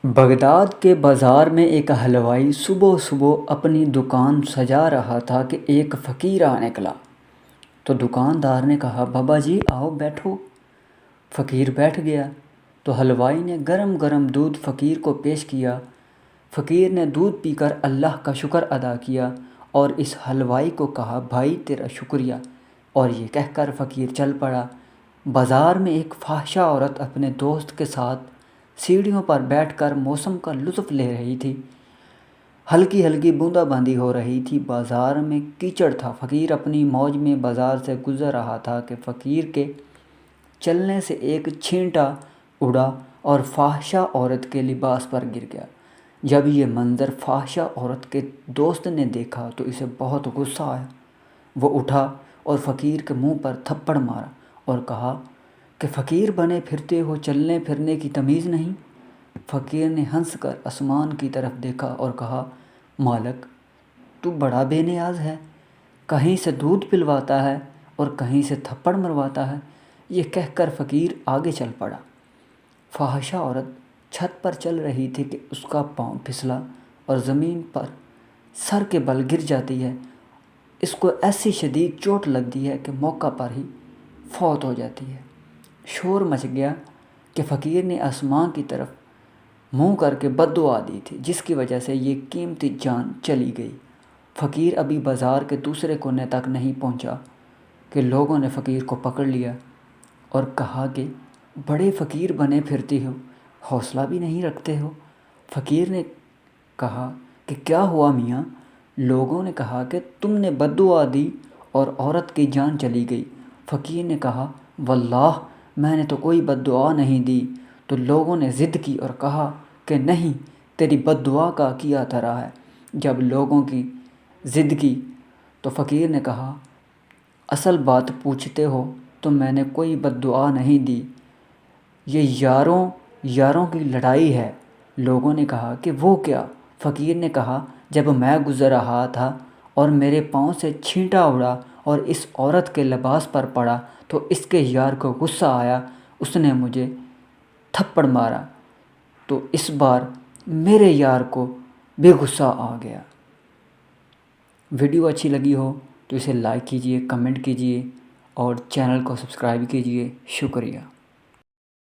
Baghdad کے بازار میں ایک حلوائی صبح صبح اپنی دکان سجا رہا تھا کہ ایک فقیر آ نکلا۔ تو دکاندار نے کہا، بابا جی آؤ بیٹھو۔ فقیر بیٹھ گیا تو حلوائی نے گرم گرم دودھ فقیر کو پیش کیا۔ فقیر نے دودھ پی کر اللہ کا شکر ادا کیا اور اس حلوائی کو کہا، بھائی تیرا شکریہ، اور یہ کہہ کر فقیر چل پڑا۔ بازار میں ایک فاحشہ عورت اپنے دوست کے ساتھ سیڑھیوں پر بیٹھ کر موسم کا لطف لے رہی تھی۔ ہلکی ہلکی بوندا باندی ہو رہی تھی، بازار میں کیچڑ تھا۔ فقیر اپنی موج میں بازار سے گزر رہا تھا کہ فقیر کے چلنے سے ایک چھینٹا اڑا اور فاحشہ عورت کے لباس پر گر گیا۔ جب یہ منظر فاحشہ عورت کے دوست نے دیکھا تو اسے بہت غصہ آیا۔ وہ اٹھا اور فقیر کے منہ پر تھپڑ مارا اور کہا کہ فقیر بنے پھرتے ہو، چلنے پھرنے کی تمیز نہیں۔ فقیر نے ہنس کر آسمان کی طرف دیکھا اور کہا، مالک تو بڑا بے نیاز ہے، کہیں سے دودھ پلواتا ہے اور کہیں سے تھپڑ مرواتا ہے۔ یہ کہہ کر فقیر آگے چل پڑا۔ فاحشہ عورت چھت پر چل رہی تھی کہ اس کا پاؤں پھسلا اور زمین پر سر کے بل گر جاتی ہے۔ اس کو ایسی شدید چوٹ لگتی ہے کہ موقع پر ہی فوت ہو جاتی ہے۔ شور مچ گیا کہ فقیر نے آسمان کی طرف منہ کر کے بد دعا دی تھی، جس کی وجہ سے یہ قیمتی جان چلی گئی۔ فقیر ابھی بازار کے دوسرے کونے تک نہیں پہنچا کہ لوگوں نے فقیر کو پکڑ لیا اور کہا کہ بڑے فقیر بنے پھرتے ہو، حوصلہ بھی نہیں رکھتے ہو۔ فقیر نے کہا کہ کیا ہوا میاں؟ لوگوں نے کہا کہ تم نے بد دعا دی اور عورت کی جان چلی گئی۔ فقیر نے کہا، واللہ میں نے تو کوئی بد دعا نہیں دی۔ تو لوگوں نے ضد کی اور کہا کہ نہیں، تیری بد دعا کا کیا دھرا ہے۔ جب لوگوں کی ضد کی تو فقیر نے کہا، اصل بات پوچھتے ہو تو میں نے کوئی بد دعا نہیں دی، یہ یاروں کی لڑائی ہے۔ لوگوں نے کہا کہ وہ کیا؟ فقیر نے کہا، جب میں گزر رہا تھا اور میرے پاؤں سے چھینٹا اڑا اور اس عورت کے لباس پر پڑا تو اس کے یار کو غصہ آیا، اس نے مجھے تھپڑ مارا، تو اس بار میرے یار کو بھی غصہ آ گیا۔ ویڈیو اچھی لگی ہو تو اسے لائک کیجئے، کمنٹ کیجئے اور چینل کو سبسکرائب کیجئے۔ شکریہ۔